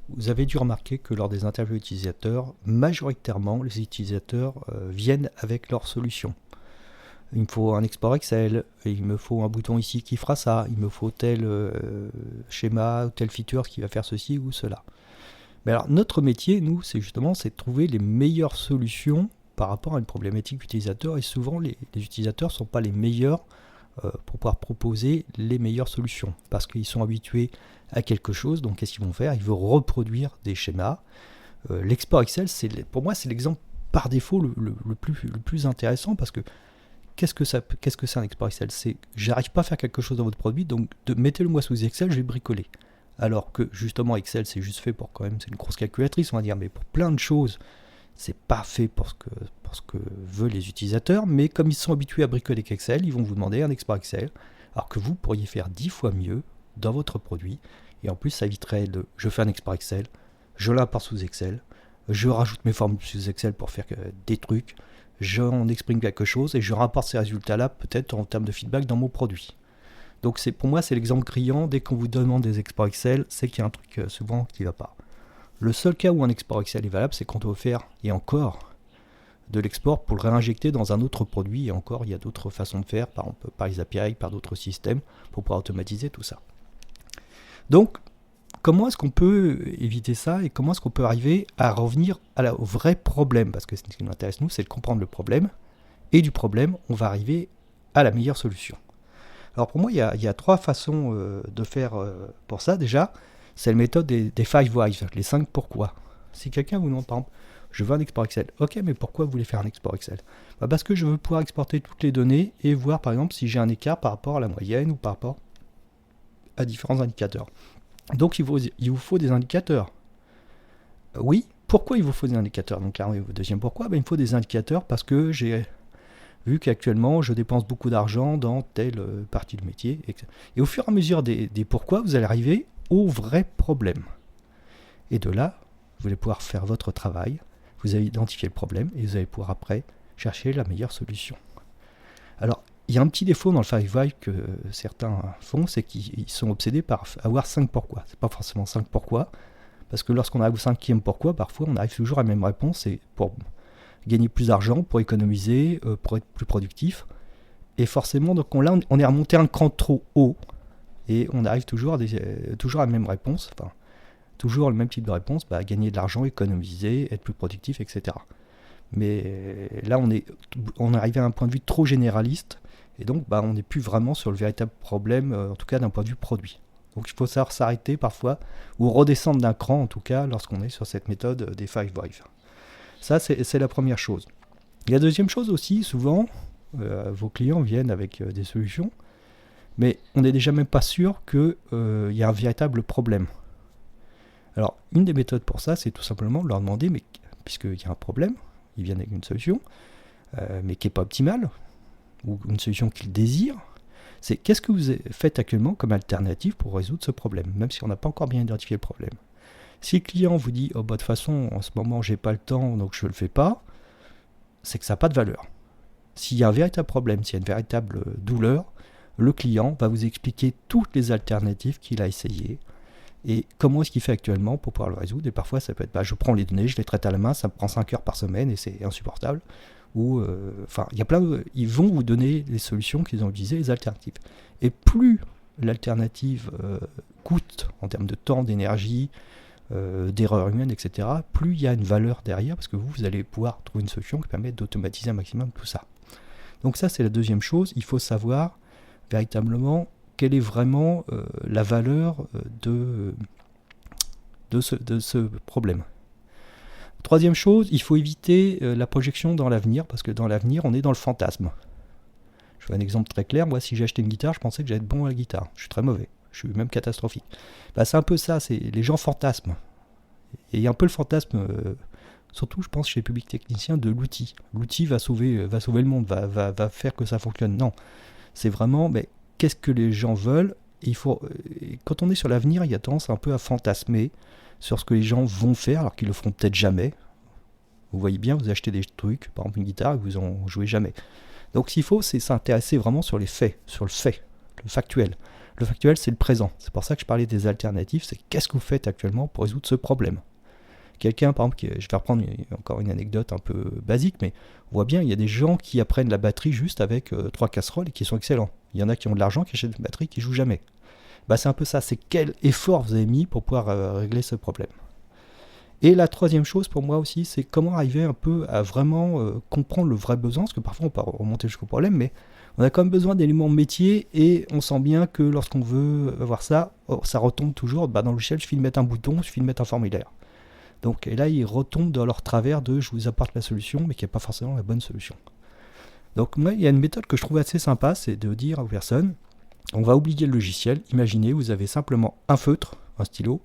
vous avez dû remarquer que lors des interviews utilisateurs, majoritairement, les utilisateurs viennent avec leur solution. Il me faut un export Excel, il me faut un bouton ici qui fera ça, il me faut tel schéma ou tel feature qui va faire ceci ou cela. Mais alors, notre métier, nous, c'est de trouver les meilleures solutions par rapport à une problématique utilisateur, et souvent, les utilisateurs ne sont pas les meilleurs pour pouvoir proposer les meilleures solutions, parce qu'ils sont habitués à quelque chose, donc qu'est-ce qu'ils vont faire? Ils vont reproduire des schémas. L'export Excel, pour moi, c'est l'exemple par défaut le plus intéressant, parce que qu'est-ce que c'est un export Excel? C'est j'arrive pas à faire quelque chose dans votre produit, donc mettez-le moi sous Excel, je vais bricoler. Alors que justement Excel, c'est juste fait pour c'est une grosse calculatrice, on va dire, mais pour plein de choses, c'est pas fait pour ce que veulent les utilisateurs, mais comme ils sont habitués à bricoler avec Excel, ils vont vous demander un export Excel, alors que vous pourriez faire 10 fois mieux dans votre produit, et en plus ça éviterait je fais un export Excel, je l'importe sous Excel, je rajoute mes formules sous Excel pour faire des trucs, j'en exprime quelque chose, et je rapporte ces résultats-là peut-être en termes de feedback dans mon produit. Donc pour moi, c'est l'exemple criant. Dès qu'on vous demande des exports Excel, c'est qu'il y a un truc souvent qui ne va pas. Le seul cas où un export Excel est valable, c'est quand on veut faire, et encore, de l'export pour le réinjecter dans un autre produit. Et encore, il y a d'autres façons de faire, par exemple par les API, par d'autres systèmes, pour pouvoir automatiser tout ça. Donc, comment est-ce qu'on peut éviter ça, et comment est-ce qu'on peut arriver à revenir au vrai problème? Parce que ce qui nous intéresse, nous, c'est de comprendre le problème. Et du problème, on va arriver à la meilleure solution. Alors pour moi, il y a 3 façons de faire pour ça. Déjà, c'est la méthode des 5 whys, les 5 pourquoi. Si quelqu'un vous demande par exemple, je veux un export Excel. Ok, mais pourquoi vous voulez faire un export Excel? Parce que je veux pouvoir exporter toutes les données et voir par exemple si j'ai un écart par rapport à la moyenne ou par rapport à différents indicateurs. Donc il vous faut des indicateurs. Oui, pourquoi il vous faut des indicateurs? Donc là, deuxième pourquoi, il me faut des indicateurs parce que j'ai vu qu'actuellement je dépense beaucoup d'argent dans telle partie du métier. Et au fur et à mesure des pourquoi, vous allez arriver au vrai problème. Et de là, vous allez pouvoir faire votre travail, vous allez identifier le problème et vous allez pouvoir après chercher la meilleure solution. Alors, il y a un petit défaut dans le 5 why que certains font, c'est qu'ils sont obsédés par avoir 5 pourquoi. C'est pas forcément 5 pourquoi, parce que lorsqu'on arrive au 5e pourquoi, parfois on arrive toujours à la même réponse, c'est pour gagner plus d'argent, pour économiser, pour être plus productif. Et forcément, donc on est remonté un cran trop haut et on arrive toujours à la même réponse, enfin, toujours le même type de réponse, gagner de l'argent, économiser, être plus productif, etc. Mais là, on est arrivé à un point de vue trop généraliste et donc on n'est plus vraiment sur le véritable problème, en tout cas d'un point de vue produit. Donc il faut savoir s'arrêter parfois ou redescendre d'un cran, en tout cas, lorsqu'on est sur cette méthode des 5 whys. Ça, c'est la première chose. Et la deuxième chose aussi, souvent, vos clients viennent avec des solutions, mais on n'est déjà même pas sûr qu'il y a un véritable problème. Alors, une des méthodes pour ça, c'est tout simplement de leur demander, mais puisqu'il y a un problème, ils viennent avec une solution, mais qui n'est pas optimale, ou une solution qu'ils désirent, c'est qu'est-ce que vous faites actuellement comme alternative pour résoudre ce problème, même si on n'a pas encore bien identifié le problème. Si le client vous dit de toute façon en ce moment j'ai pas le temps donc je le fais pas, c'est que ça n'a pas de valeur. S'il y a un véritable problème, s'il y a une véritable douleur, le client va vous expliquer toutes les alternatives qu'il a essayées et comment est-ce qu'il fait actuellement pour pouvoir le résoudre. Et parfois ça peut être je prends les données, je les traite à la main, ça me prend 5 heures par semaine et c'est insupportable. Ou il y a ils vont vous donner les solutions qu'ils ont utilisées, les alternatives. Et plus l'alternative coûte en termes de temps, d'énergie, d'erreurs humaines, etc., plus il y a une valeur derrière, parce que vous allez pouvoir trouver une solution qui permet d'automatiser un maximum tout ça. Donc ça, c'est la deuxième chose. Il faut savoir véritablement quelle est vraiment la valeur de ce problème. Troisième chose, il faut éviter la projection dans l'avenir, parce que dans l'avenir, on est dans le fantasme. Je fais un exemple très clair. Moi, si j'ai acheté une guitare, je pensais que j'allais être bon à la guitare. Je suis très mauvais. Je suis même catastrophique. C'est un peu ça, les gens fantasment. Et il y a un peu le fantasme, surtout je pense chez les publics techniciens, de l'outil. L'outil va sauver le monde, va faire que ça fonctionne. Non, c'est vraiment qu'est-ce que les gens veulent. Et quand on est sur l'avenir, il y a tendance un peu à fantasmer sur ce que les gens vont faire, alors qu'ils le feront peut-être jamais. Vous voyez bien, vous achetez des trucs, par exemple une guitare, et vous en jouez jamais. Donc ce qu'il faut, c'est s'intéresser vraiment sur les faits, sur le fait. le factuel. Le factuel, c'est le présent. C'est pour ça que je parlais des alternatives. C'est qu'est-ce que vous faites actuellement pour résoudre ce problème. Quelqu'un, par exemple, je vais reprendre encore une anecdote un peu basique, mais on voit bien, il y a des gens qui apprennent la batterie juste avec 3 casseroles et qui sont excellents. Il y en a qui ont de l'argent, qui achètent une batterie, qui ne jouent jamais. C'est un peu ça. C'est quel effort vous avez mis pour pouvoir régler ce problème. Et la troisième chose pour moi aussi, c'est comment arriver un peu à vraiment comprendre le vrai besoin, parce que parfois on peut remonter jusqu'au problème, mais on a quand même besoin d'éléments métiers, et on sent bien que lorsqu'on veut avoir ça, ça retombe toujours dans le logiciel, il suffit de mettre un bouton, il suffit de mettre un formulaire. Donc, et là, ils retombent dans leur travers de je vous apporte la solution, mais qui n'est pas forcément la bonne solution. Donc, moi, il y a une méthode que je trouve assez sympa, c'est de dire aux personnes, on va oublier le logiciel, imaginez, vous avez simplement un feutre, un stylo,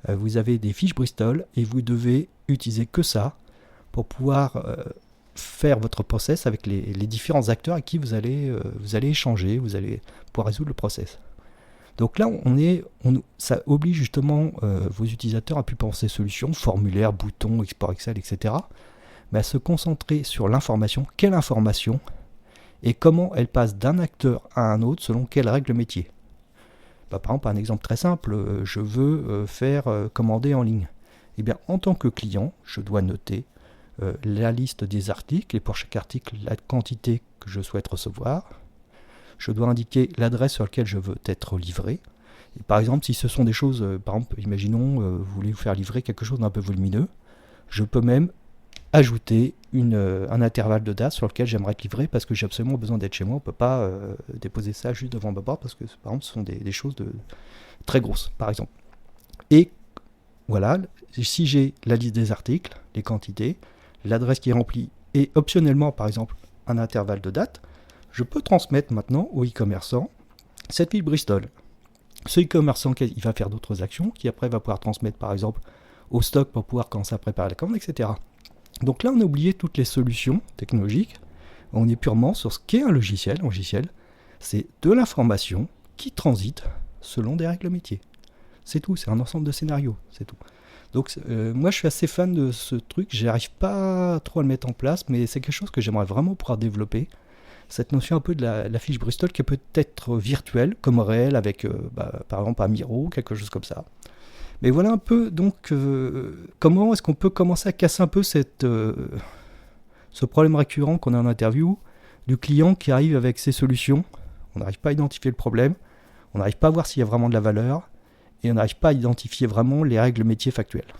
vous avez des fiches Bristol et vous devez utiliser que ça pour pouvoir faire votre process avec les différents acteurs avec qui vous allez échanger, vous allez pouvoir résoudre le process. Donc là, ça oblige justement vos utilisateurs à plus penser solutions, formulaires, boutons, export Excel, etc. Mais à se concentrer sur l'information, quelle information et comment elle passe d'un acteur à un autre selon quelles règles métier. Par exemple, un exemple très simple, je veux faire commander en ligne. Eh bien, en tant que client, je dois noter la liste des articles et pour chaque article, la quantité que je souhaite recevoir. Je dois indiquer l'adresse sur laquelle je veux être livré. Et par exemple, si ce sont des choses, par exemple, imaginons, vous voulez vous faire livrer quelque chose d'un peu volumineux, je peux même ajouter un intervalle de date sur lequel j'aimerais être livré parce que j'ai absolument besoin d'être chez moi. On ne peut pas déposer ça juste devant ma porte parce que, par exemple, ce sont des choses très grosses, par exemple. Et voilà, si j'ai la liste des articles, les quantités, l'adresse qui est remplie et optionnellement, par exemple, un intervalle de date, je peux transmettre maintenant au e-commerçant cette fiche Bristol. Ce e-commerçant, il va faire d'autres actions qui après va pouvoir transmettre, par exemple, au stock pour pouvoir commencer à préparer la commande, etc. Donc là, on a oublié toutes les solutions technologiques. On est purement sur ce qu'est un logiciel. Un logiciel, c'est de l'information qui transite selon des règles métiers. C'est tout, c'est un ensemble de scénarios, c'est tout. Donc moi, je suis assez fan de ce truc. J'arrive pas trop à le mettre en place, mais c'est quelque chose que j'aimerais vraiment pouvoir développer. Cette notion un peu de la fiche Bristol qui peut être virtuelle, comme réelle, avec par exemple un Miro, quelque chose comme ça. Mais voilà un peu, donc, comment est-ce qu'on peut commencer à casser un peu ce problème récurrent qu'on a en interview, du client qui arrive avec ses solutions, on n'arrive pas à identifier le problème, on n'arrive pas à voir s'il y a vraiment de la valeur, et on n'arrive pas à identifier vraiment les règles métiers factuelles.